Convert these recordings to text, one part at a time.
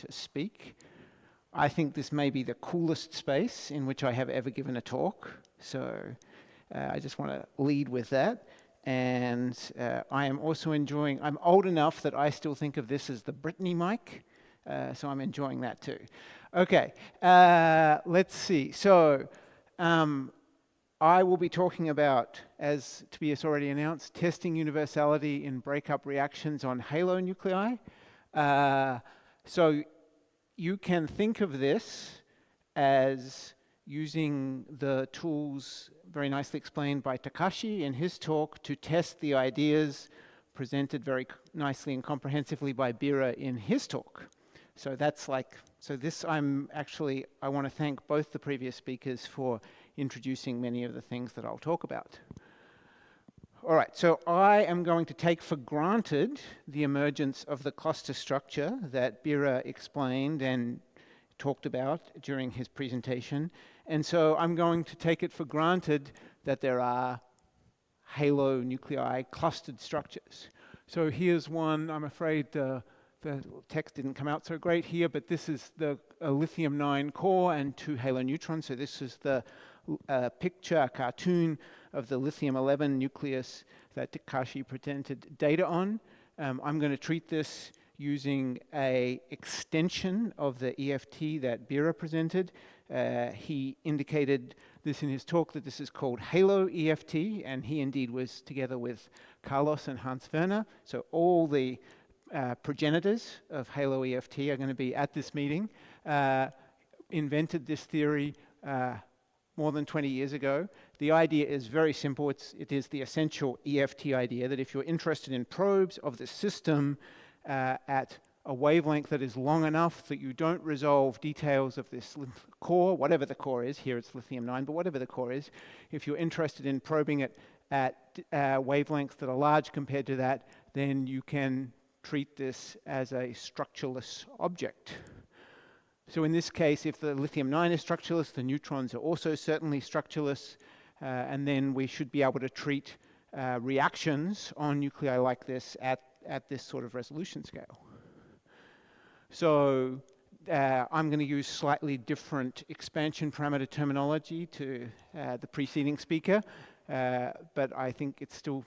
to speak. I think this may be the coolest space in which I have ever given a talk, so I just want to lead with that. And I am also enjoying, I'm old enough that I still think of this as the Britney mic, so I'm enjoying that too. Okay, let's see. So I will be talking about, as Tobias already announced, testing universality in breakup reactions on halo nuclei. So you can think of this as using the tools very nicely explained by Takashi in his talk to test the ideas presented very nicely and comprehensively by Bira in his talk. So that's like, so this I want to thank both the previous speakers for introducing many of the things that I'll talk about. All right, so I am going to take for granted the emergence of the cluster structure that Bira explained and talked about during his presentation. And so I'm going to take it for granted that there are halo nuclei clustered structures. So here's one. I'm afraid the text didn't come out so great here, but this is the lithium-9 core and 2 halo neutrons. So this is the picture, cartoon of the lithium-11 nucleus that Takashi presented data on. I'm going to treat this using an extension of the EFT that Bira presented. He indicated this in his talk that this is called Halo EFT, and he indeed was together with Carlos and Hans Werner. So all the progenitors of Halo EFT are going to be at this meeting. Invented this theory more than 20 years ago. The idea is very simple. It is the essential EFT idea that if you're interested in probes of the system at a wavelength that is long enough that you don't resolve details of this core, whatever the core is, here it's lithium-9, but whatever the core is, if you're interested in probing it at wavelengths that are large compared to that, then you can treat this as a structureless object. So in this case, if the lithium-9 is structureless, the neutrons are also certainly structureless, and then we should be able to treat reactions on nuclei like this at this sort of resolution scale. So I'm going to use slightly different expansion parameter terminology to the preceding speaker, but I think it's still,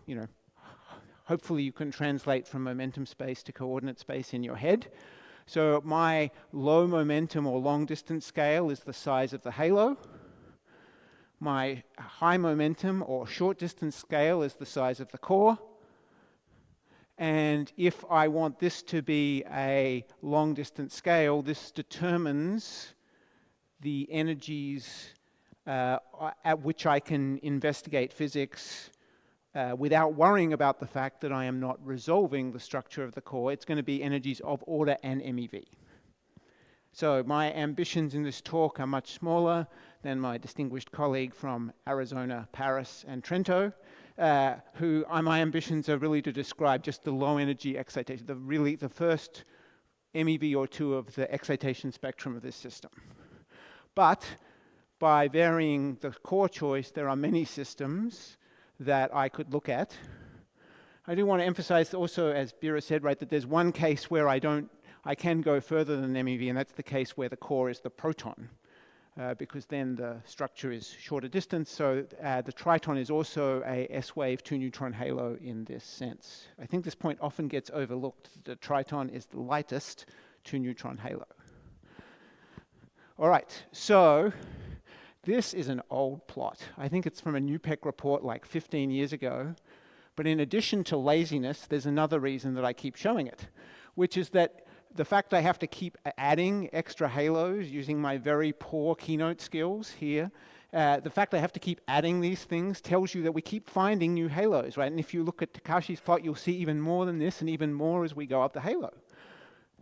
hopefully you can translate from momentum space to coordinate space in your head. So my low momentum or long distance scale is the size of the halo. My high momentum or short distance scale is the size of the core. And if I want this to be a long distance scale, this determines the energies at which I can investigate physics without worrying about the fact that I am not resolving the structure of the core. It's going to be energies of order n MeV. So my ambitions in this talk are much smaller than my distinguished colleague from Arizona, Paris, and Trento, my ambitions are really to describe just the low energy excitation, the first MeV or 2 of the excitation spectrum of this system. But by varying the core choice, there are many systems that I could look at. I do want to emphasize also, as Bira said, right, that there's one case where I can go further than MeV, and that's the case where the core is the proton, because then the structure is shorter distance. So the triton is also a S-wave 2-neutron halo in this sense. I think this point often gets overlooked. The triton is the lightest 2-neutron halo. All right, so this is an old plot. I think it's from a NUPEC report like 15 years ago. But in addition to laziness, there's another reason that I keep showing it, which is that the fact I have to keep adding extra halos using my very poor keynote skills here, the fact I have to keep adding these things tells you that we keep finding new halos, right? And if you look at Takashi's plot, you'll see even more than this and even more as we go up the halo.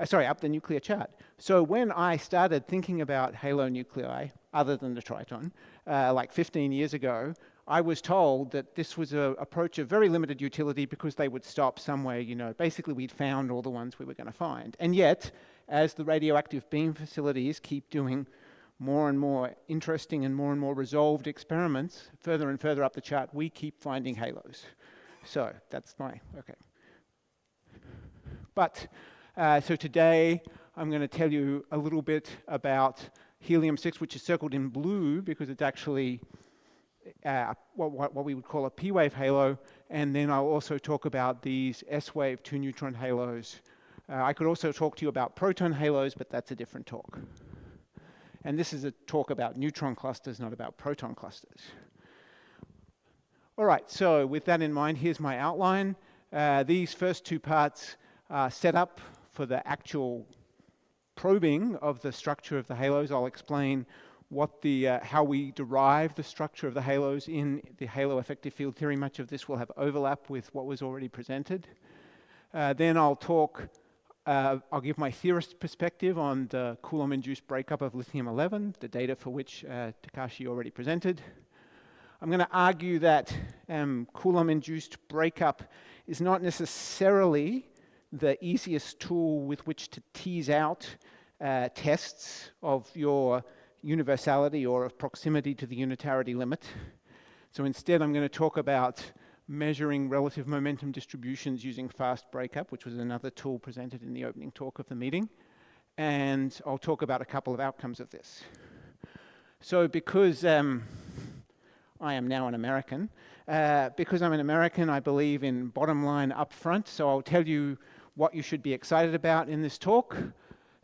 Up the nuclear chart. So when I started thinking about halo nuclei, other than the triton, like 15 years ago, I was told that this was an approach of very limited utility because they would stop somewhere, basically we'd found all the ones we were going to find. And yet, as the radioactive beam facilities keep doing more and more interesting and more resolved experiments, further and further up the chart, we keep finding halos. So that's okay. But, so today, I'm going to tell you a little bit about helium-6, which is circled in blue because it's actually what we would call a p-wave halo, and then I'll also talk about these s-wave 2-neutron halos. I could also talk to you about proton halos, but that's a different talk. And this is a talk about neutron clusters, not about proton clusters. All right, so with that in mind, here's my outline. These first two parts are set up for the actual probing of the structure of the halos. I'll explain how we derive the structure of the halos in the halo effective field theory. Much of this will have overlap with what was already presented. Then I'll give my theorist perspective on the Coulomb-induced breakup of lithium-11, the data for which Takashi already presented. I'm going to argue that Coulomb-induced breakup is not necessarily the easiest tool with which to tease out tests of your universality or of proximity to the unitarity limit. So instead, I'm going to talk about measuring relative momentum distributions using fast breakup, which was another tool presented in the opening talk of the meeting. And I'll talk about a couple of outcomes of this. So because I am now an American, I believe in bottom line up front. So I'll tell you what you should be excited about in this talk.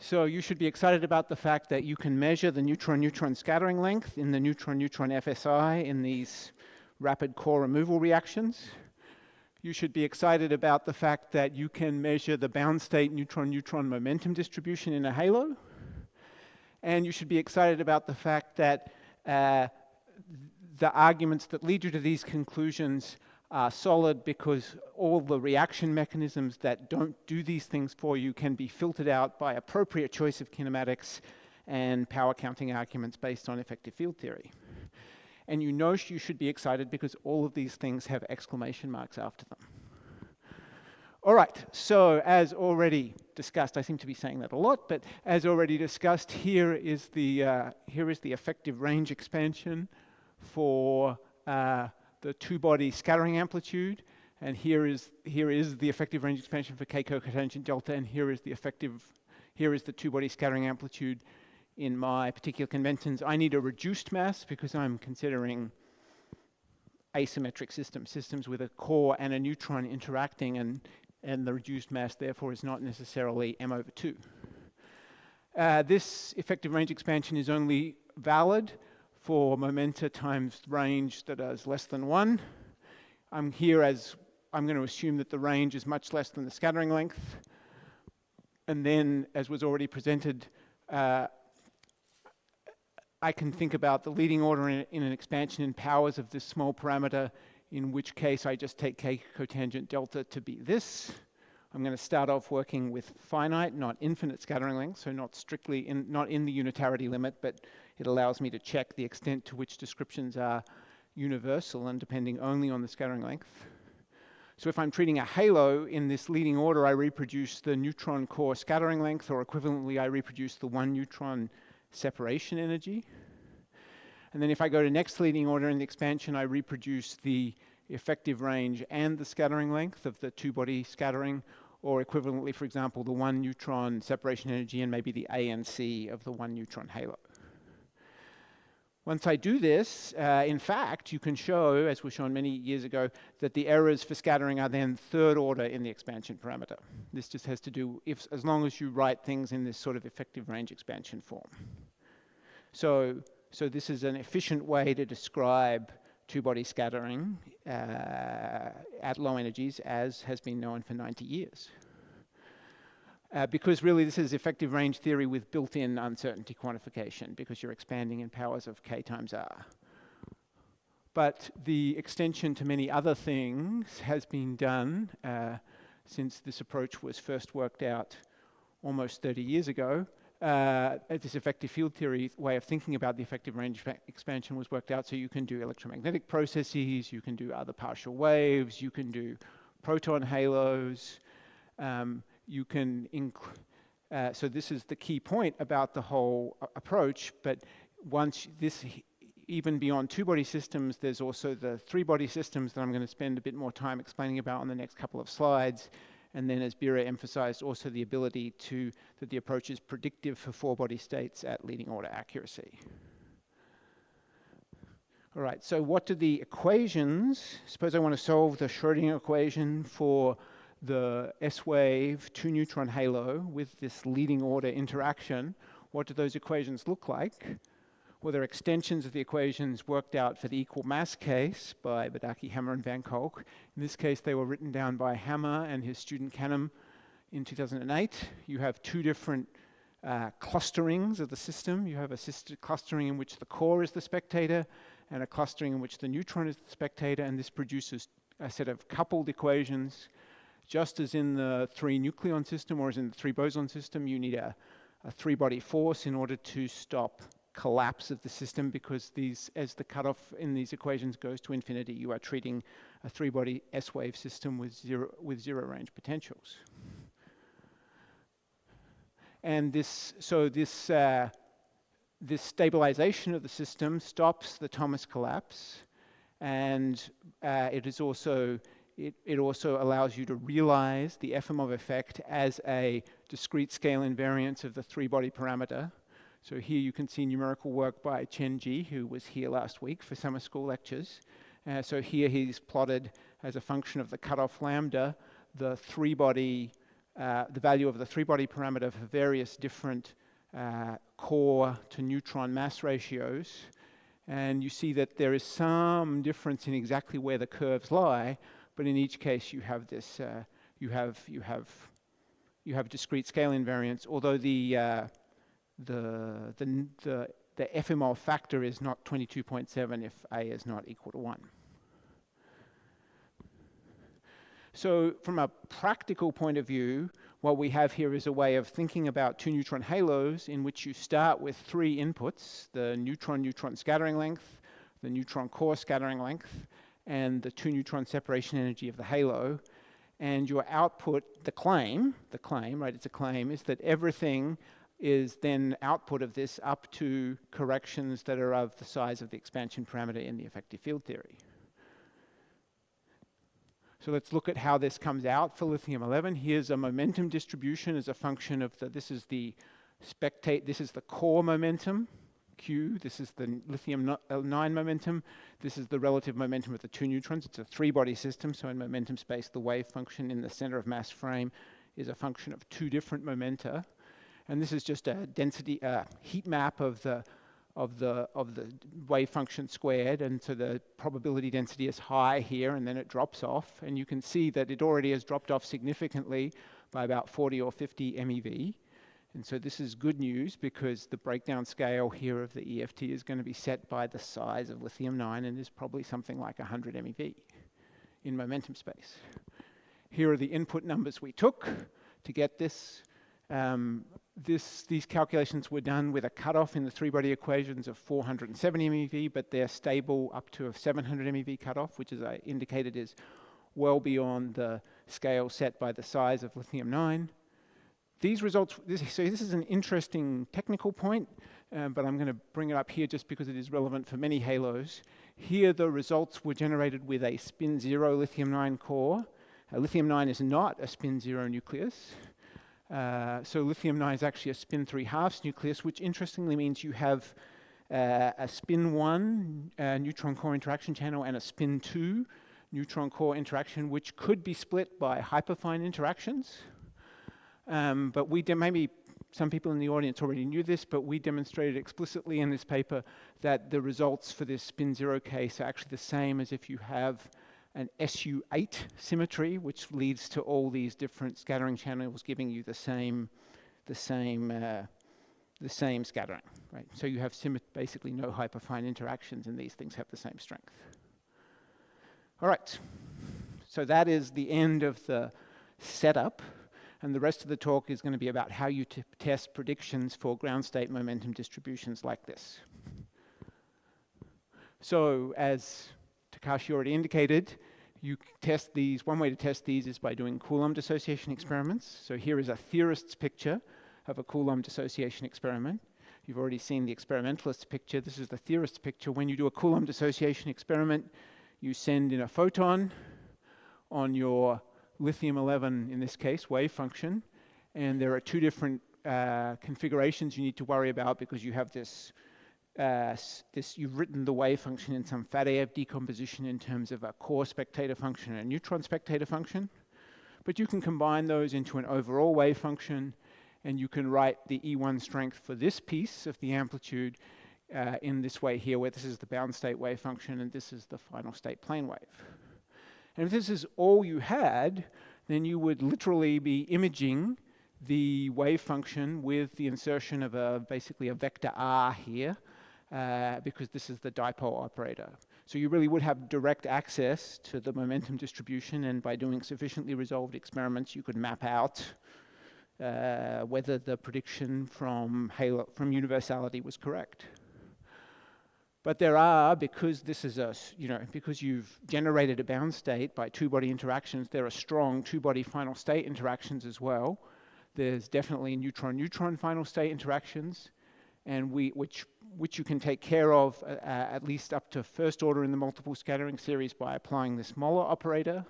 So you should be excited about the fact that you can measure the neutron-neutron scattering length in the neutron-neutron FSI in these rapid core removal reactions. You should be excited about the fact that you can measure the bound state neutron-neutron momentum distribution in a halo. And you should be excited about the fact that the arguments that lead you to these conclusions are solid because all the reaction mechanisms that don't do these things for you can be filtered out by appropriate choice of kinematics and power counting arguments based on effective field theory. And you know you should be excited because all of these things have exclamation marks after them. All right, so as already discussed, I seem to be saying that a lot, but as already discussed, here is the effective range expansion for the two-body scattering amplitude, and here is the effective range expansion for k cotangent delta, and here is the two-body scattering amplitude in my particular conventions. I need a reduced mass because I'm considering asymmetric systems with a core and a neutron interacting, and the reduced mass therefore is not necessarily m/2. This effective range expansion is only valid for momenta times range that is less than 1. I'm going to assume that the range is much less than the scattering length. And then, as was already presented, I can think about the leading order in an expansion in powers of this small parameter, in which case I just take k cotangent delta to be this. I'm going to start off working with finite, not infinite scattering length, so not in the unitarity limit, but it allows me to check the extent to which descriptions are universal and depending only on the scattering length. So if I'm treating a halo in this leading order, I reproduce the neutron core scattering length, or equivalently, I reproduce the 1 neutron separation energy. And then if I go to next leading order in the expansion, I reproduce the effective range and the scattering length of the two-body scattering, or equivalently, for example, the 1 neutron separation energy and maybe the A and C of the 1 neutron halo. Once I do this, in fact, you can show, as was shown many years ago, that the errors for scattering are then third order in the expansion parameter. This just has to do as long as you write things in this sort of effective range expansion form. So this is an efficient way to describe two-body scattering at low energies, as has been known for 90 years. Because really this is effective range theory with built-in uncertainty quantification, because you're expanding in powers of k times r. But the extension to many other things has been done since this approach was first worked out almost 30 years ago. This effective field theory way of thinking about the effective range expansion was worked out, so you can do electromagnetic processes, you can do other partial waves, you can do proton halos, you can so this is the key point about the whole approach, but once this, even beyond two-body systems, there's also the three-body systems that I'm going to spend a bit more time explaining about on the next couple of slides, And then, as Bira emphasized, also the ability that the approach is predictive for four-body states at leading order accuracy. All right, so what do the equations, suppose I want to solve the Schrödinger equation for the S-wave two-neutron halo with this leading order interaction. What do those equations look like? Well, they're extensions of the equations worked out for the equal mass case by Badaki, Hammer, and Van Kolk. In this case, they were written down by Hammer and his student Canham in 2008. You have two different clusterings of the system. You have a clustering in which the core is the spectator and a clustering in which the neutron is the spectator, and this produces a set of coupled equations. Just as in the three-nucleon system or as in the three-boson system, you need a three-body force in order to stop collapse of the system, because as the cutoff in these equations goes to infinity, you are treating a three-body S-wave system with zero range potentials. And this stabilization of the system stops the Thomas collapse, and it also allows you to realize the Efimov effect as a discrete scale invariance of the three-body parameter. So here you can see numerical work by Chen Ji, who was here last week for summer school lectures. So here he's plotted as a function of the cutoff lambda, the value of the three-body parameter for various different core to neutron mass ratios. And you see that there is some difference in exactly where the curves lie, but in each case you have this, you have discrete scale invariance, although the Efimov factor is not 22.7 if A is not equal to 1. So from a practical point of view, what we have here is a way of thinking about two neutron halos in which you start with three inputs: the neutron-neutron scattering length, the neutron core scattering length, and the two neutron separation energy of the halo. And your output, the claim, right, it's a claim, is that everything is then output of this up to corrections that are of the size of the expansion parameter in the effective field theory. So let's look at how this comes out for lithium-11. Here's a momentum distribution as a function of this is the core momentum, Q. This is the lithium-9 momentum. This is the relative momentum of the two neutrons. It's a three-body system, so in momentum space, the wave function in the center of mass frame is a function of two different momenta. And this is just a density, heat map of the wave function squared, and so the probability density is high here, and then it drops off, and you can see that it already has dropped off significantly by about 40 or 50 MeV. And so this is good news, because the breakdown scale here of the EFT is going to be set by the size of lithium-9 and is probably something like 100 MeV in momentum space. Here are the input numbers we took to get this. These calculations were done with a cutoff in the three-body equations of 470 MeV, but they're stable up to a 700 MeV cutoff, which, as I indicated, is well beyond the scale set by the size of lithium-9. These results, this is an interesting technical point, but I'm going to bring it up here just because it is relevant for many halos. Here the results were generated with a spin-0 lithium-9 core. Lithium-9 is not a spin-0 nucleus. So lithium-9 is actually a spin-3 halves nucleus, which interestingly means you have a spin-1 neutron core interaction channel and a spin-2 neutron core interaction, which could be split by hyperfine interactions. But maybe some people in the audience already knew this, but we demonstrated explicitly in this paper that the results for this spin-0 case are actually the same as if you have an SU8 symmetry, which leads to all these different scattering channels giving you the same scattering, right? So you have basically no hyperfine interactions, and these things have the same strength. All right, so that is the end of the setup, and the rest of the talk is going to be about how you test predictions for ground state momentum distributions like this. So as Takashi already indicated, you test these. One way to test these is by doing Coulomb dissociation experiments. So here is a theorist's picture of a Coulomb dissociation experiment. You've already seen the experimentalist's picture. This is the theorist's picture. When you do a Coulomb dissociation experiment, you send in a photon on your lithium-11, in this case, wave function, and there are two different configurations you need to worry about because you have this, you've written the wave function in some Faddeev decomposition in terms of a core spectator function and a neutron spectator function. But you can combine those into an overall wave function, and you can write the E1 strength for this piece of the amplitude in this way here, where this is the bound state wave function and this is the final state plane wave. And if this is all you had, then you would literally be imaging the wave function with the insertion of basically a vector R here, because this is the dipole operator. So you really would have direct access to the momentum distribution, and by doing sufficiently resolved experiments, you could map out whether the prediction from universality was correct. But there are, because this is because you've generated a bound state by two-body interactions, there are strong two-body final state interactions as well. There's definitely neutron-neutron final state interactions, and which you can take care of at least up to first order in the multiple scattering series by applying this Moller operator.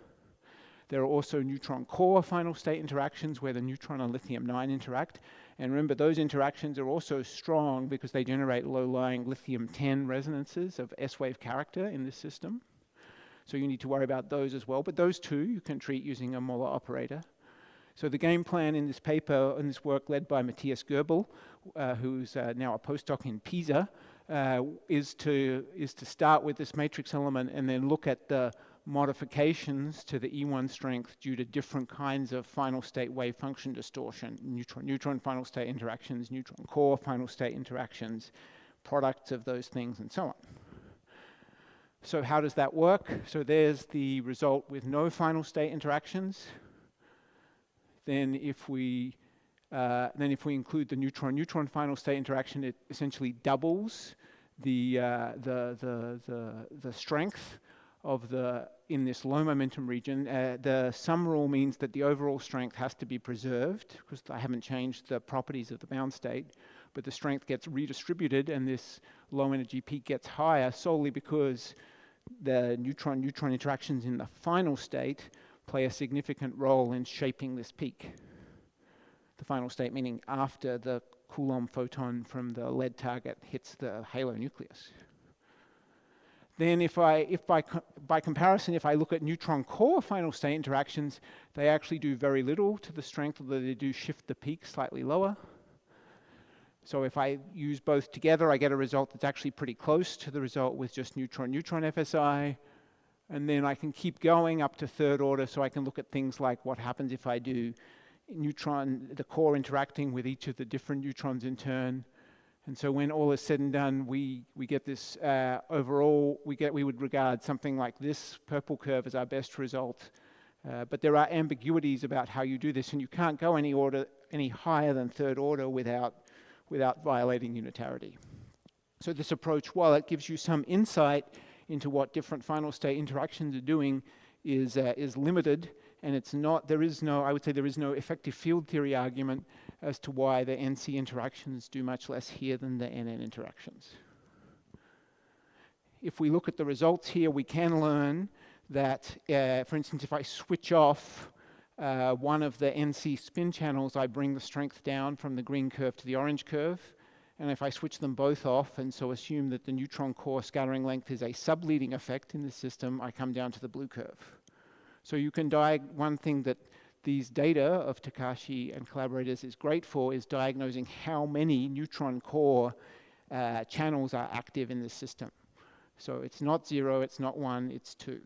There are also neutron core final state interactions where the neutron and lithium-9 interact. And remember, those interactions are also strong because they generate low-lying lithium-10 resonances of S-wave character in this system. So you need to worry about those as well. But those two you can treat using a Moller operator. So the game plan in this paper, in this work led by Matthias Goebel, who's now a postdoc in Pisa, is to start with this matrix element and then look at the modifications to the E1 strength due to different kinds of final state wave function distortion, neutron-neutron final state interactions, neutron core final state interactions, products of those things, and so on. So how does that work? So there's the result with no final state interactions. Then if we include the neutron-neutron final state interaction, it essentially doubles the strength of in this low momentum region. The sum rule means that the overall strength has to be preserved because I haven't changed the properties of the bound state, but the strength gets redistributed and this low energy peak gets higher solely because the neutron-neutron interactions in the final state play a significant role in shaping this peak. The final state meaning after the Coulomb photon from the lead target hits the halo nucleus. Then if by comparison, if I look at neutron core final state interactions, they actually do very little to the strength, although they do shift the peak slightly lower. So if I use both together, I get a result that's actually pretty close to the result with just neutron-neutron FSI. And then I can keep going up to third order, so I can look at things like what happens if I do the core interacting with each of the different neutrons in turn. And so when all is said and done, we get this overall, we would regard something like this purple curve as our best result. But there are ambiguities about how you do this, and you can't go any higher than third order without violating unitarity. So this approach, while it gives you some insight into what different final state interactions are doing, is limited, and I would say there is no effective field theory argument as to why the NC interactions do much less here than the NN interactions. If we look at the results here, we can learn that, for instance, if I switch off one of the NC spin channels, I bring the strength down from the green curve to the orange curve. And if I switch them both off, and so assume that the neutron core scattering length is a subleading effect in the system, I come down to the blue curve. So you can one thing that these data of Takashi and collaborators is great for is diagnosing how many neutron core channels are active in this system. So it's not 0, it's not 1, it's 2.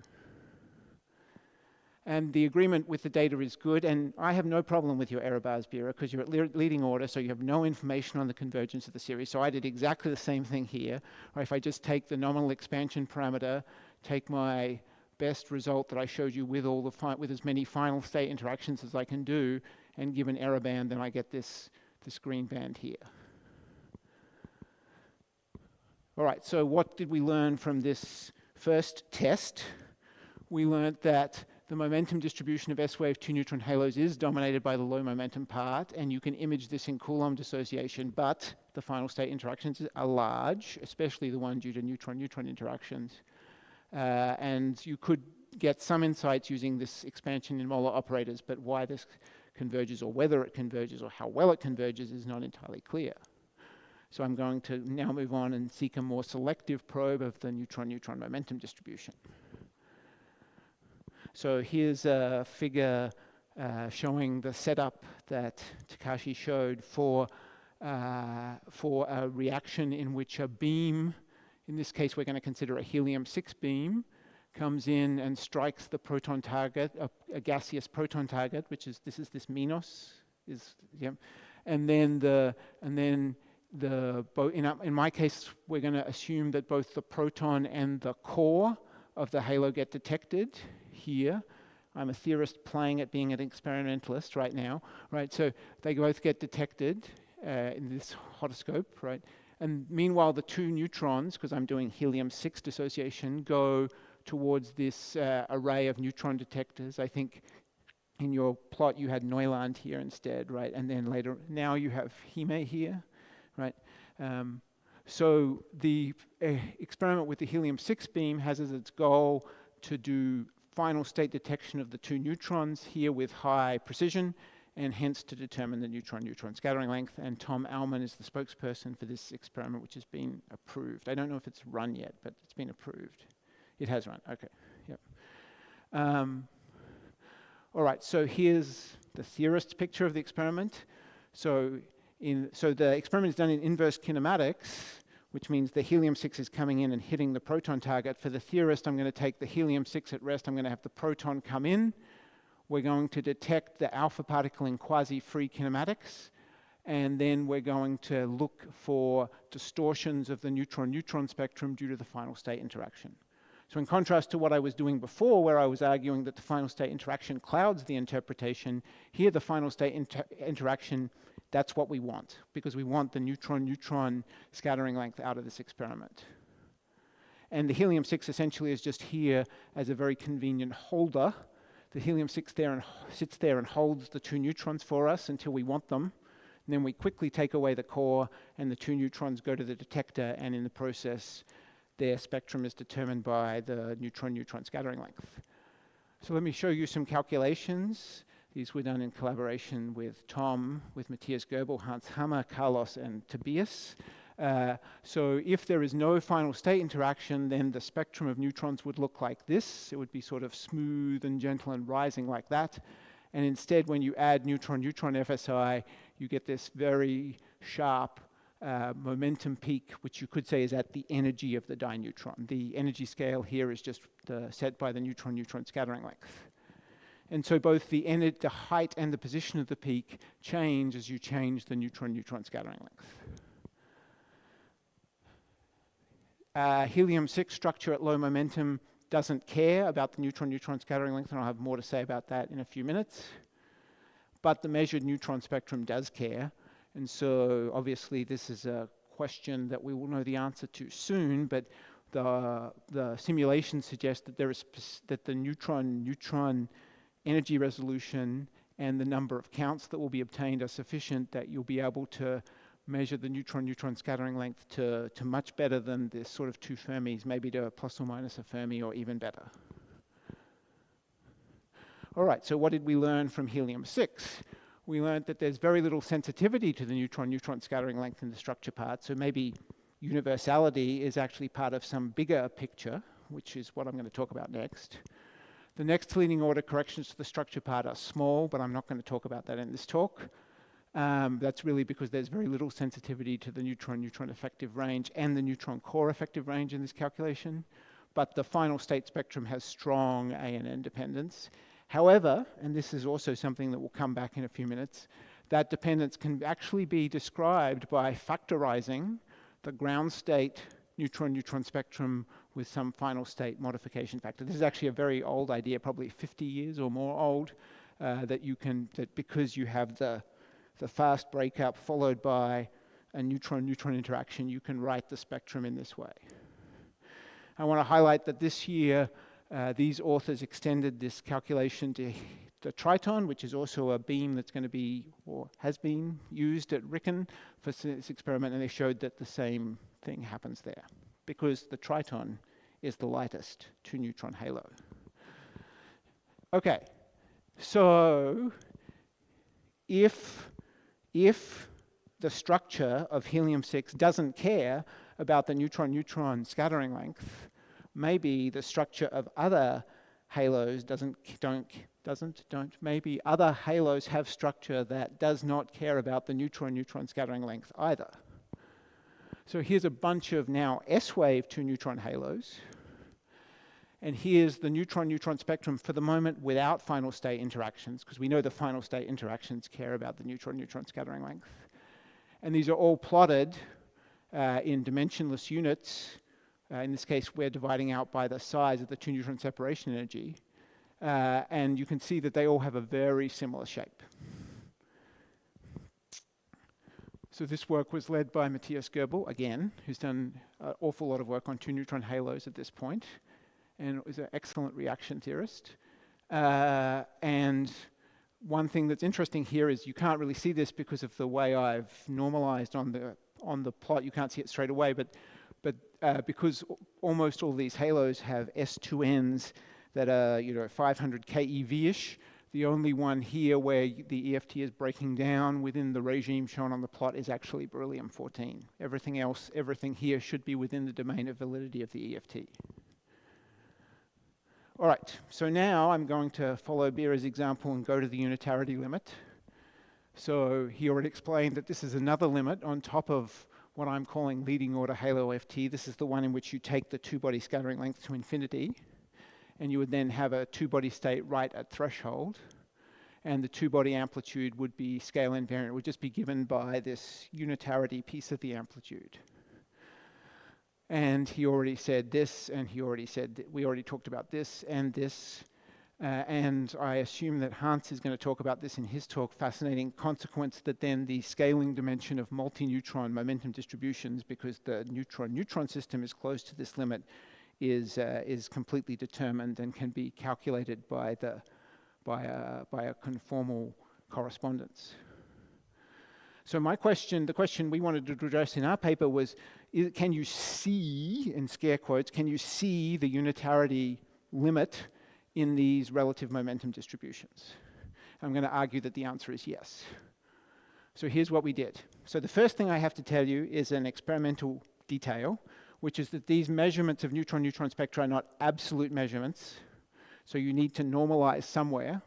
And the agreement with the data is good, and I have no problem with your error bars, Bira, because you're at leading order, so you have no information on the convergence of the series. So I did exactly the same thing here. Or if I just take the nominal expansion parameter, take my best result that I showed you with with as many final state interactions as I can do, and give an error band, then I get this green band here. All right, so what did we learn from this first test? We learned that the momentum distribution of S-wave 2 neutron halos is dominated by the low momentum part, and you can image this in Coulomb dissociation, but the final state interactions are large, especially the one due to neutron-neutron interactions. And you could get some insights using this expansion in molar operators, but why this converges or whether it converges or how well it converges is not entirely clear. So I'm going to now move on and seek a more selective probe of the neutron-neutron momentum distribution. So here's a figure showing the setup that Takashi showed for a reaction in which a beam, in this case we're going to consider a helium-6 beam, comes in and strikes the proton target, a gaseous proton target, which is this Minos, and then in my case we're going to assume that both the proton and the core of the halo get detected here. I'm a theorist playing at being an experimentalist right now, right? So they both get detected in this hotoscope, right? And meanwhile, the two neutrons, because I'm doing helium-6 dissociation, go towards this array of neutron detectors. I think in your plot you had Neuland here instead, right? And then later, now you have Hime here, right? So the experiment with the helium-6 beam has as its goal to do final state detection of the two neutrons here with high precision, and hence to determine the neutron-neutron scattering length. And Tom Alman is the spokesperson for this experiment, which has been approved. I don't know if it's run yet, but it's been approved. It has run, okay, yep. All right, so here's the theorist's picture of the experiment. So the experiment is done in inverse kinematics, which means the helium-6 is coming in and hitting the proton target. For the theorist, I'm going to take the helium-6 at rest. I'm going to have the proton come in. We're going to detect the alpha particle in quasi-free kinematics, and then we're going to look for distortions of the neutron-neutron spectrum due to the final state interaction. So in contrast to what I was doing before, where I was arguing that the final state interaction clouds the interpretation, here the final state interaction, that's what we want, because we want the neutron-neutron scattering length out of this experiment. And the helium-6 essentially is just here as a very convenient holder. The helium-6 sits there and holds the two neutrons for us until we want them. And then we quickly take away the core, and the two neutrons go to the detector, and in the process, their spectrum is determined by the neutron-neutron scattering length. So let me show you some calculations. These were done in collaboration with Tom, with Matthias Goebel, Hans Hammer, Carlos, and Tobias. So if there is no final state interaction, then the spectrum of neutrons would look like this. It would be sort of smooth and gentle and rising like that. And instead, when you add neutron-neutron FSI, you get this very sharp momentum peak, which you could say is at the energy of the dineutron. The energy scale here is just set by the neutron-neutron scattering length. And so both the height and the position of the peak change as you change the neutron-neutron scattering length. Helium-6 structure at low momentum doesn't care about the neutron-neutron scattering length, and I'll have more to say about that in a few minutes. But the measured neutron spectrum does care. And so obviously this is a question that we will know the answer to soon, but the simulations suggest that the neutron energy resolution and the number of counts that will be obtained are sufficient that you'll be able to measure the neutron-neutron scattering length to much better than this sort of 2 Fermis, maybe to plus or minus a Fermi or even better. All right, so what did we learn from helium-6? We learned that there's very little sensitivity to the neutron-neutron scattering length in the structure part, so maybe universality is actually part of some bigger picture, which is what I'm going to talk about next. The next leading order corrections to the structure part are small, but I'm not going to talk about that in this talk. That's really because there's very little sensitivity to the neutron-neutron effective range and the neutron core effective range in this calculation, but the final state spectrum has strong A and N dependence. However, and this is also something that will come back in a few minutes, that dependence can actually be described by factorizing the ground state neutron-neutron spectrum with some final state modification factor. This is actually a very old idea, probably 50 years or more old, that because you have the fast breakup followed by a neutron-neutron interaction, you can write the spectrum in this way. I want to highlight that this year, these authors extended this calculation to the Triton, which is also a beam that's going to be, or has been used at Riken for this experiment, and they showed that the same thing happens there, because the Triton is the lightest 2-neutron halo. Okay, so if the structure of helium-6 doesn't care about the neutron-neutron scattering length, maybe the structure of other halos maybe other halos have structure that does not care about the neutron-neutron scattering length either. So here's a bunch of now S-wave 2-neutron halos. And here's the neutron-neutron spectrum for the moment without final state interactions, because we know the final state interactions care about the neutron-neutron scattering length. And these are all plotted in dimensionless units. In this case, we're dividing out by the size of the 2-neutron separation energy. And you can see that they all have a very similar shape. So this work was led by Matthias Goebel, again, who's done an awful lot of work on 2-neutron halos at this point, and is an excellent reaction theorist. And one thing that's interesting here is you can't really see this because of the way I've normalized on the plot. You can't see it straight away, but because almost all these halos have S2Ns that are 500 keV-ish, the only one here where the EFT is breaking down within the regime shown on the plot is actually beryllium-14. Everything else, everything here should be within the domain of validity of the EFT. All right, so now I'm going to follow Beera's example and go to the unitarity limit. So he already explained that this is another limit on top of what I'm calling leading order halo FT. This is the one in which you take the two-body scattering length to infinity, and you would then have a two-body state right at threshold, and the two-body amplitude would be scale invariant. It would just be given by this unitarity piece of the amplitude. And he already said this, and he already said, we already talked about this and this, and I assume that Hans is going to talk about this in his talk, fascinating consequence that then the scaling dimension of multi-neutron momentum distributions, because the neutron-neutron system is close to this limit, is completely determined and can be calculated by a conformal correspondence. So my question, the question we wanted to address in our paper was, can you see, in scare quotes, can you see the unitarity limit in these relative momentum distributions? I'm going to argue that the answer is yes. So here's what we did. So the first thing I have to tell you is an experimental detail, which is that these measurements of neutron-neutron spectra are not absolute measurements. So you need to normalize somewhere.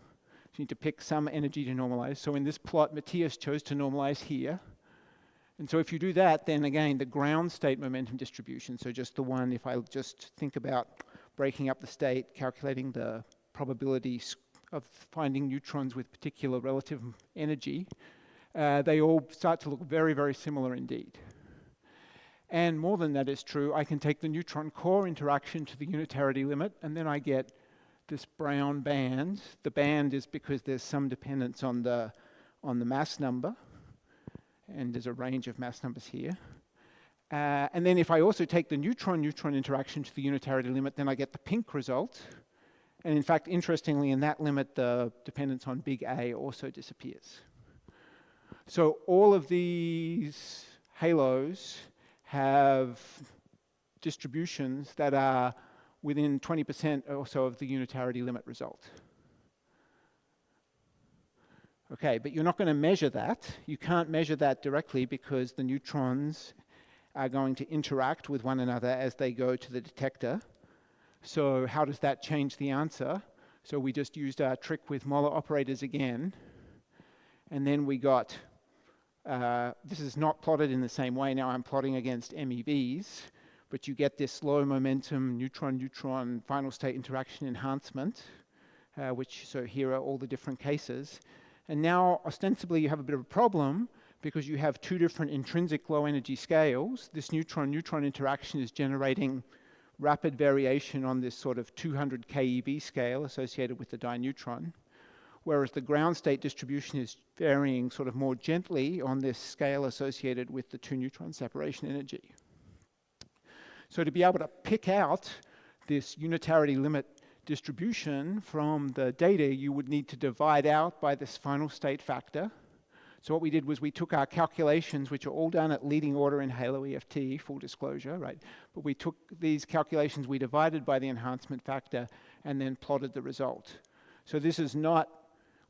You need to pick some energy to normalize. So in this plot, Matthias chose to normalize here. And so if you do that, then again, the ground state momentum distribution, so just the one, if I just think about breaking up the state, calculating the probability of finding neutrons with particular relative energy, they all start to look very, very similar indeed. And more than that is true, I can take the neutron core interaction to the unitarity limit, and then I get this brown band. The band is because there's some dependence on the mass number, and there's a range of mass numbers here. And then if I also take the neutron-neutron interaction to the unitarity limit, then I get the pink result. And in fact, interestingly, in that limit, the dependence on big A also disappears. So all of these halos have distributions that are within 20% or so of the unitarity limit result. Okay, but you're not going to measure that. You can't measure that directly because the neutrons are going to interact with one another as they go to the detector. So how does that change the answer? So we just used our trick with Moeller operators again, and then we got, this is not plotted in the same way. Now I'm plotting against MEVs, but you get this low momentum neutron-neutron final state interaction enhancement, so here are all the different cases. And now, ostensibly, you have a bit of a problem because you have two different intrinsic low energy scales. This neutron-neutron interaction is generating rapid variation on this sort of 200 keV scale associated with the dineutron, whereas the ground state distribution is varying sort of more gently on this scale associated with the 2-neutron separation energy. So to be able to pick out this unitarity limit distribution from the data, you would need to divide out by this final state factor. So what we did was we took our calculations, which are all done at leading order in Halo EFT, full disclosure, right? But we took these calculations, we divided by the enhancement factor, and then plotted the result. So this is not,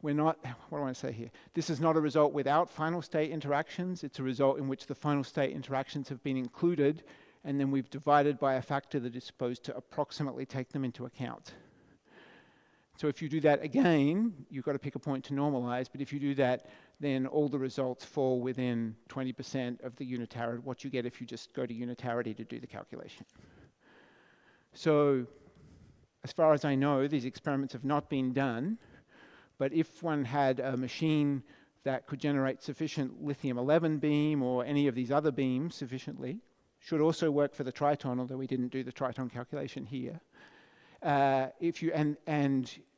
what do I want to say here? This is not a result without final state interactions. It's a result in which the final state interactions have been included, and then we've divided by a factor that is supposed to approximately take them into account. So if you do that again, you've got to pick a point to normalize, but if you do that, then all the results fall within 20% of the unitarity, what you get if you just go to unitarity to do the calculation. So, as far as I know, these experiments have not been done, but if one had a machine that could generate sufficient lithium-11 beam or any of these other beams sufficiently, should also work for the triton, although we didn't do the triton calculation here. If you and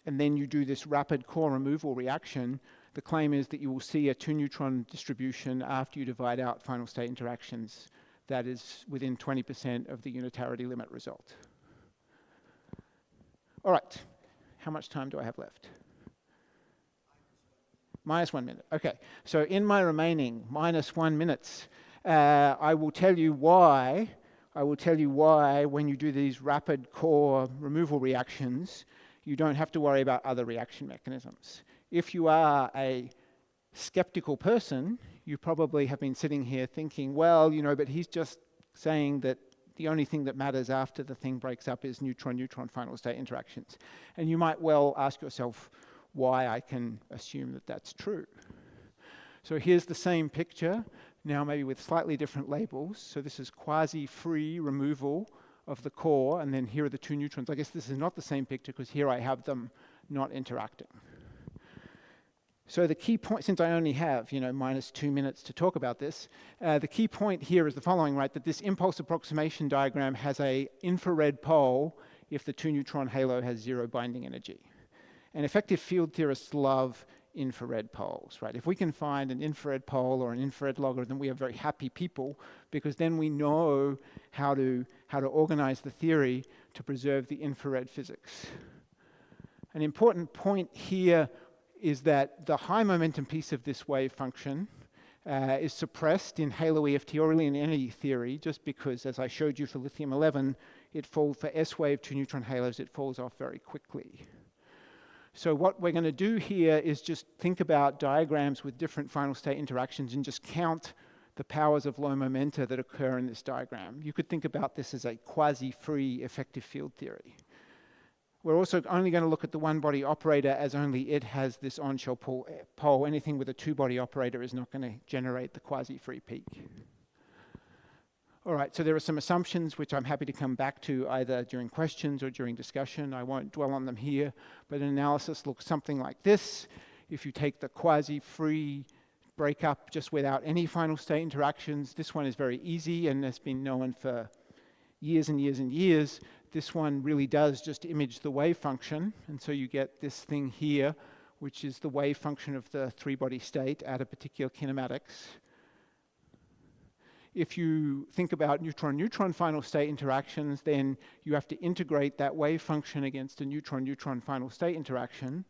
then you do this rapid core removal reaction, the claim is that you will see a 2-neutron distribution after you divide out final state interactions that is within 20% of the unitarity limit result. All right, how much time do I have left? -1 minute. Okay, so in my remaining -1 minutes, I will tell you why when you do these rapid core removal reactions, you don't have to worry about other reaction mechanisms. If you are a skeptical person, you probably have been sitting here thinking, well, but he's just saying that the only thing that matters after the thing breaks up is neutron-neutron final state interactions. And you might well ask yourself why I can assume that that's true. So here's the same picture, now maybe with slightly different labels. So this is quasi-free removal of the core, and then here are the 2 neutrons. I guess this is not the same picture because here I have them not interacting. So the key point, since I only have, -2 minutes to talk about this, the key point here is the following, right? That this impulse approximation diagram has an infrared pole if the 2-neutron halo has 0 binding energy. And effective field theorists love infrared poles, right? If we can find an infrared pole or an infrared logarithm, we are very happy people, because then we know how to organize the theory to preserve the infrared physics. An important point here is that the high momentum piece of this wave function is suppressed in halo EFT or really in any theory, just because, as I showed you for lithium-11, for S-wave 2-neutron halos, it falls off very quickly. So what we're going to do here is just think about diagrams with different final state interactions and just count the powers of low momenta that occur in this diagram. You could think about this as a quasi-free effective field theory. We're also only going to look at the one-body operator as only it has this on-shell pole. Anything with a 2-body operator is not going to generate the quasi-free peak. All right, so there are some assumptions which I'm happy to come back to either during questions or during discussion. I won't dwell on them here, but an analysis looks something like this. If you take the quasi-free breakup just without any final state interactions, this one is very easy and has been known for years and years and years. This one really does just image the wave function, and so you get this thing here, which is the wave function of the 3-body state at a particular kinematics. If you think about neutron-neutron final state interactions, then you have to integrate that wave function against a neutron-neutron final state interaction.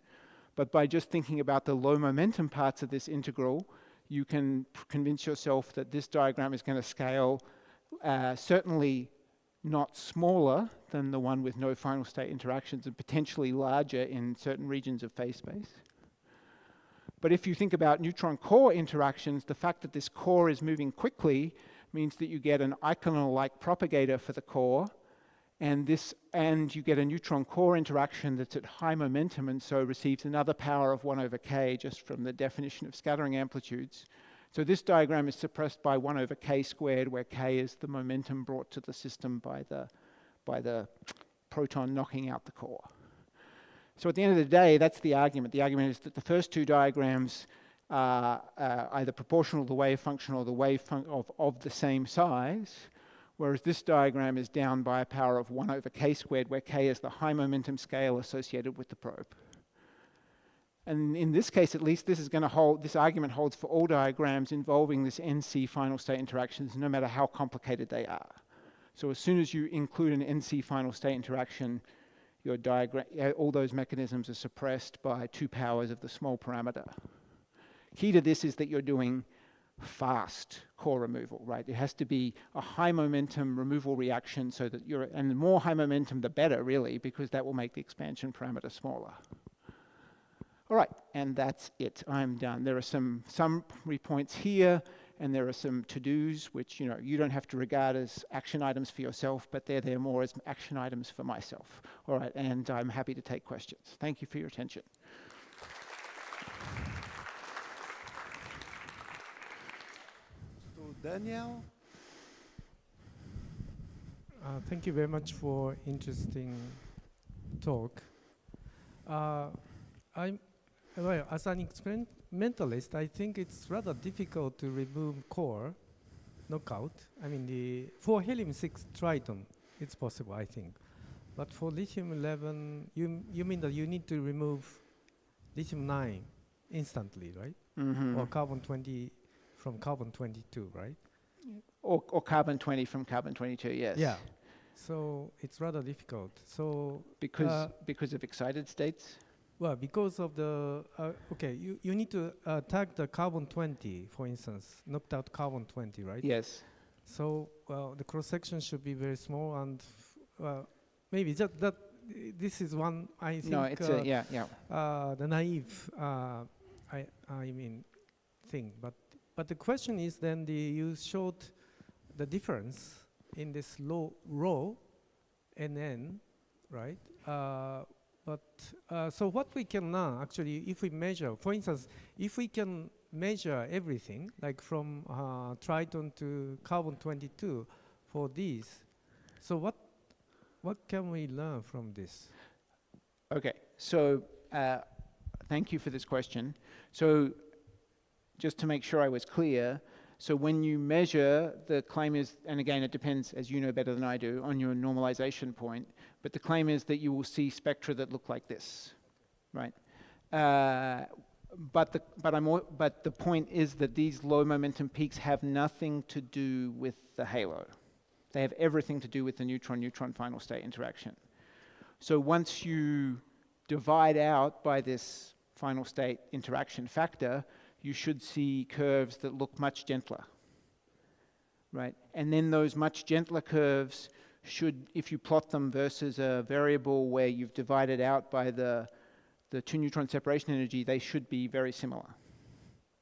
But by just thinking about the low momentum parts of this integral, you can convince yourself that this diagram is going to scale certainly not smaller than the one with no final state interactions, and potentially larger in certain regions of phase space. But if you think about neutron core interactions, the fact that this core is moving quickly means that you get an Eichel-like propagator for the core, and you get a neutron core interaction that's at high momentum and so receives another power of 1/k just from the definition of scattering amplitudes. So this diagram is suppressed by 1/k squared, where k is the momentum brought to the system by the proton knocking out the core. So at the end of the day, that's the argument. The argument is that the first 2 diagrams are either proportional to the wave function or the wave of the same size, whereas this diagram is down by a power of 1/k squared, where k is the high momentum scale associated with the probe. And in this case, at least, this argument holds for all diagrams involving this NC final state interactions, no matter how complicated they are. So as soon as you include an NC final state interaction, your diagram, all those mechanisms are suppressed by 2 powers of the small parameter. Key to this is that you're doing fast core removal, right? It has to be a high momentum removal reaction so that and the more high momentum, the better, really, because that will make the expansion parameter smaller. All right, and that's it. I'm done. There are some summary points here, and there are some to-dos, which you don't have to regard as action items for yourself, but they're there more as action items for myself. All right, and I'm happy to take questions. Thank you for your attention. So Daniel? Thank you very much for interesting talk. Well, as an experimentalist, I think it's rather difficult to remove core knockout. I mean, for helium-6 triton, it's possible, I think. But for lithium-11, you mean that you need to remove lithium-9 instantly, right? Mm-hmm. Or carbon-20 from carbon-22, right? Or carbon-20 from carbon-22, yes. Yeah. So it's rather difficult. So because of excited states? Well, because of the, you need to tag the carbon-20, for instance, knocked out carbon-20, right? Yes. So, well, the cross-section should be very small, and maybe just that, this is one, I think, No, it's the naive, I mean, thing. But the question is then, you showed the difference in this low rho NN, right? So what we can now, actually, if we measure, for instance, if we can measure everything, like from triton to carbon-22 for these, so what can we learn from this? Okay, so thank you for this question. So just to make sure I was clear, so when you measure, the claim is, and again, it depends, as you know better than I do, on your normalization point, but the claim is that you will see spectra that look like this, right? But the point is that these low momentum peaks have nothing to do with the halo. They have everything to do with the neutron-neutron final state interaction. So once you divide out by this final state interaction factor, you should see curves that look much gentler, right? And then those much gentler curves should, if you plot them versus a variable where you've divided out by the two neutron separation energy, they should be very similar.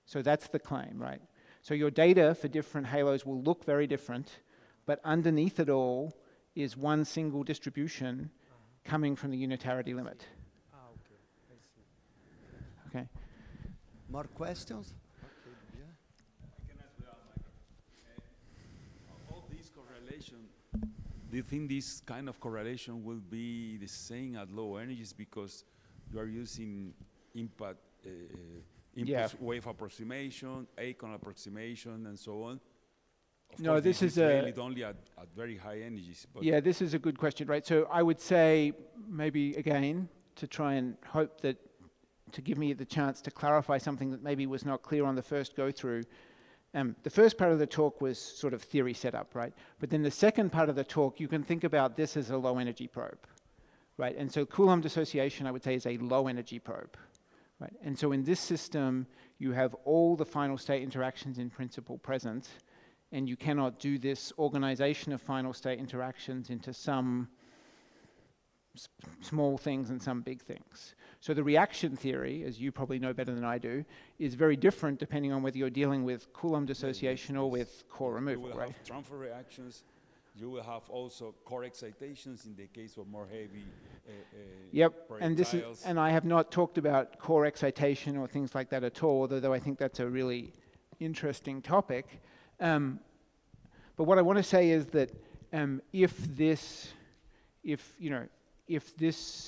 So that's the claim, right? So your data for different halos will look very different, but underneath it all is one single distribution coming from the unitarity limit. Okay, I see. Okay. More questions? Okay, yeah. I can ask without microphone. All these correlation, do you think this kind of correlation will be the same at low energies because you are using impulse wave approximation, Acon approximation, and so on? Of No, course, this is really only at very high energies. But yeah, this is a good question, right? So I would say, maybe again, to try and hope that, to give me the chance to clarify something that maybe was not clear on the first go-through. The first part of the talk was sort of theory setup, right? But then the second part of the talk, you can think about this as a low-energy probe, right? And so Coulomb dissociation, I would say, is a low-energy probe, right? And so in this system, you have all the final state interactions in principle present, and you cannot do this organization of final state interactions into some small things and some big things. So the reaction theory, as you probably know better than I do, is very different depending on whether you're dealing with Coulomb dissociation or with core removal, you will right? have transfer reactions. You will have also core excitations in the case of more heavy Yep, projectiles. and I have not talked about core excitation or things like that at all, although I think that's a really interesting topic. But what I want to say is that if this,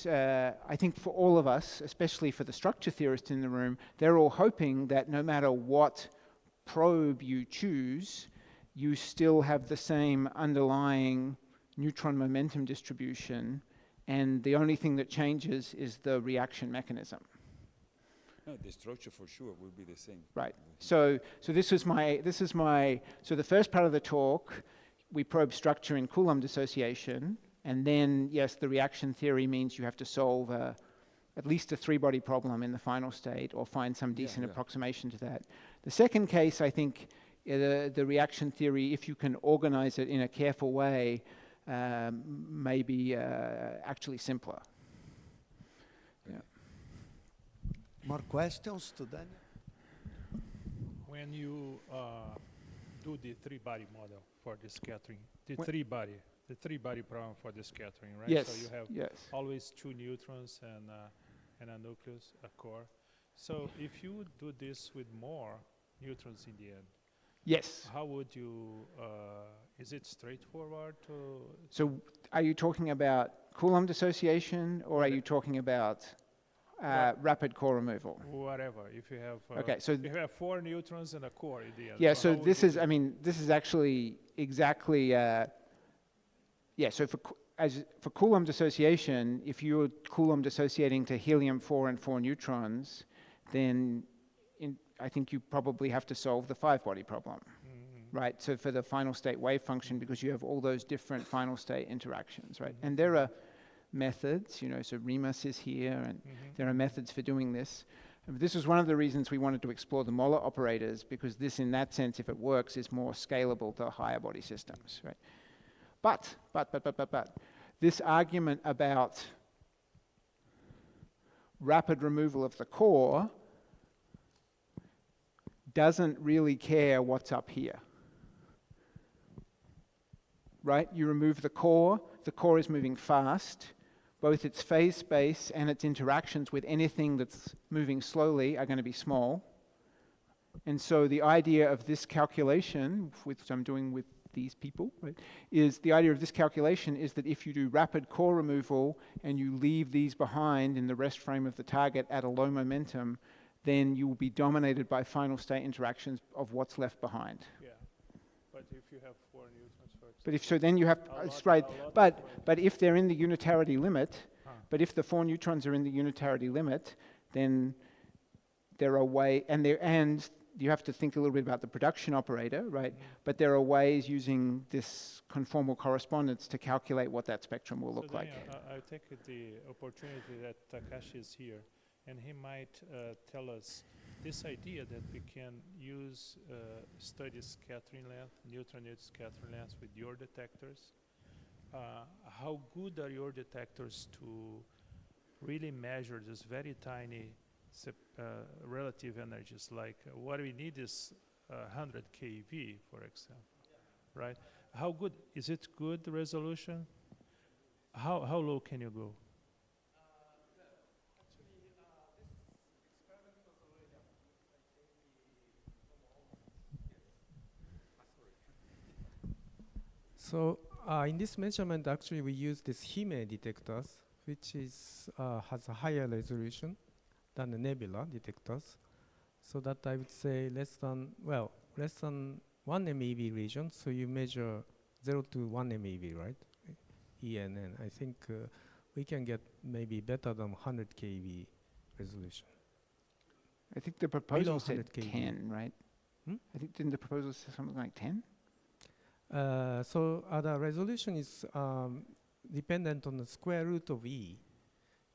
I think for all of us, especially for the structure theorists in the room, they're all hoping that no matter what probe you choose, you still have the same underlying neutron momentum distribution, and the only thing that changes is the reaction mechanism. No, the structure for sure will be the same. Right. So the first part of the talk, we probe structure in Coulomb dissociation, and then, yes, the reaction theory means you have to solve at least a three-body problem in the final state or find some decent approximation to that. The second case, I think, the reaction theory, if you can organize it in a careful way, may be actually simpler. Yeah. More questions to Daniel? When you do the three-body model for the scattering, the Wh- three-body problem for the scattering, right? Yes. So you have Yes. always two neutrons and a nucleus, a core. So if you do this with more neutrons in the end, Yes. how would you? Is it straightforward to? So are you talking about Coulomb dissociation, or are you talking about rapid core removal? Whatever. If you have Okay, so if you have four neutrons and a core in the end. yeah, so so how would this you is, do I it? mean, this is actually exactly, so for Coulomb dissociation, if you're Coulomb dissociating to helium-4 and 4 neutrons, then I think you probably have to solve the 5-body problem, right? So for the final state wave function, because you have all those different final state interactions, right? And there are methods, so Remus is here, and there are methods for doing this. And this is one of the reasons we wanted to explore the Moller operators, because this, in that sense, if it works, is more scalable to higher body systems, right? But, this argument about rapid removal of the core doesn't really care what's up here, right? You remove the core is moving fast. Both its phase space and its interactions with anything that's moving slowly are going to be small. And so the idea of this calculation, which I'm doing with these people, right, is the idea of this calculation is that if you do rapid core removal and you leave these behind in the rest frame of the target at a low momentum, then you will be dominated by final state interactions of what's left behind. Yeah, but if you have four neutrons, for example. But if so, then you have, that's right, but if they're in the unitarity limit, but if the 4 neutrons are in the unitarity limit, then there are ways, and you have to think a little bit about the production operator, right? But there are ways using this conformal correspondence to calculate what that spectrum will look like. I take the opportunity that Takashi is here, and he might tell us this idea that we can use study scattering length, neutron scattering length with your detectors. How good are your detectors to really measure this very tiny relative energies? Like what we need is 100 keV, for example, right? How good is it? Good resolution? How low can you go? So in this measurement, actually, we use this Hime detectors, which has a higher resolution than the nebula detectors. So that I would say less than 1 MeV region. So you measure 0 to 1 MeV, right? ENN. I think we can get maybe better than 100 keV resolution. I think the proposal said 100 kV. 10, right? I think, didn't the proposal say something like 10? So the resolution is dependent on the square root of E.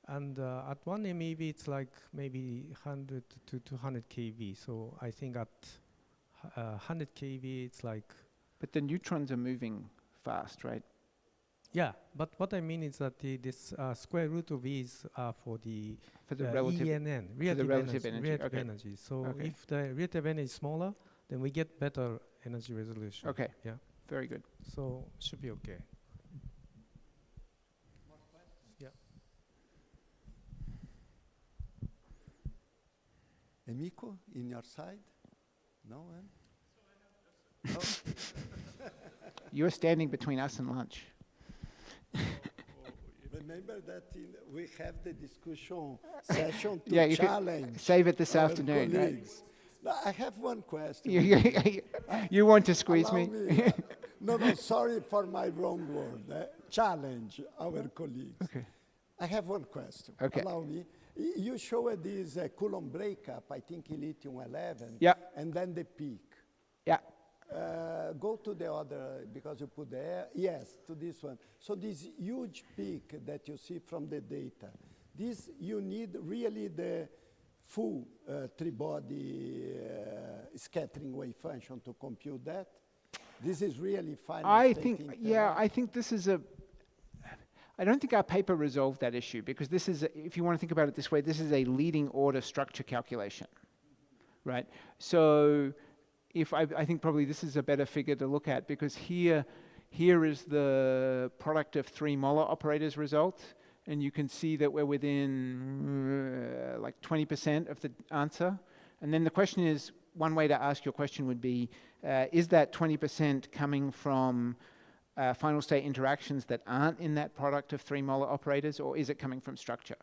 And at 1 MeV, it's like maybe 100 to 200 keV. So I think at 100 keV, it's like... But the neutrons are moving fast, right? Yeah, but what I mean is that this square root of E is for the relative ENN, relative energy. relative Okay. energy. So Okay. if the relative energy is smaller, then we get better energy resolution. Okay. Yeah. Very good. So should be okay. Yeah. Emiko, in your side? No one? You're standing between us and lunch. Remember that we have the discussion session to Yeah, you could challenge save it this our afternoon, right? colleagues. No, I have one question. You want to squeeze Allow me? No, sorry for my wrong word. Challenge our colleagues. Okay. I have one question. Okay. Allow me. You showed this Coulomb breakup, I think in lithium-11. Yeah. And then the peak. Yeah. Go to the other, because you put there. Yes, to this one. So this huge peak that you see from the data, this you need really the full three-body scattering wave function to compute that. This is really final. I think this is I don't think our paper resolved that issue because this is, if you want to think about it this way, this is a leading order structure calculation, right? So if I think probably this is a better figure to look at because here is the product of 3 molar operators result, and you can see that we're within like 20% of the answer. And then the question is, one way to ask your question would be, is that 20% coming from final state interactions that aren't in that product of 3 molar operators, or is it coming from structure?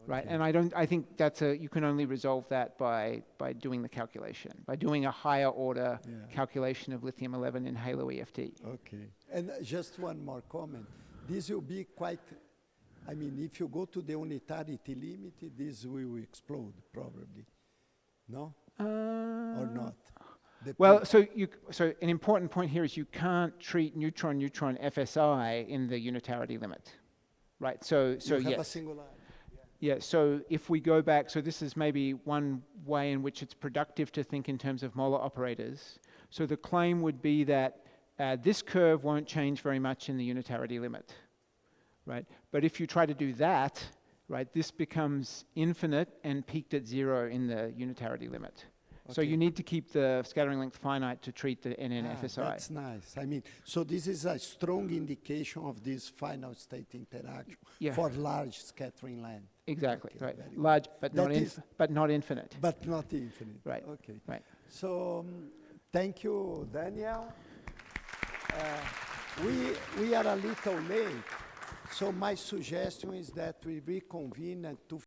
Right, and I think that's you can only resolve that by doing the calculation, by doing a higher order calculation of lithium-11 in halo EFT. Okay, and just one more comment. This will be quite, I mean, if you go to the unitarity limit, this will explode probably, no? Or not? Well, so an important point here is you can't treat neutron-neutron FSI in the unitarity limit, right? So you have yes. a singularity. Yeah, so if we go back, so this is maybe one way in which it's productive to think in terms of molar operators. So the claim would be that this curve won't change very much in the unitarity limit, right? But if you try to do that, right, this becomes infinite and peaked at 0 in the unitarity limit. Okay. So you need to keep the scattering length finite to treat the NN FSI. That's nice. I mean, so this is a strong indication of this final state interaction for large scattering length. Exactly, Okay, right. very Large, good. but not infinite. But not infinite. Right. Okay. Right. So thank you, Daniel. We are a little late, so my suggestion is that we reconvene at 2:15.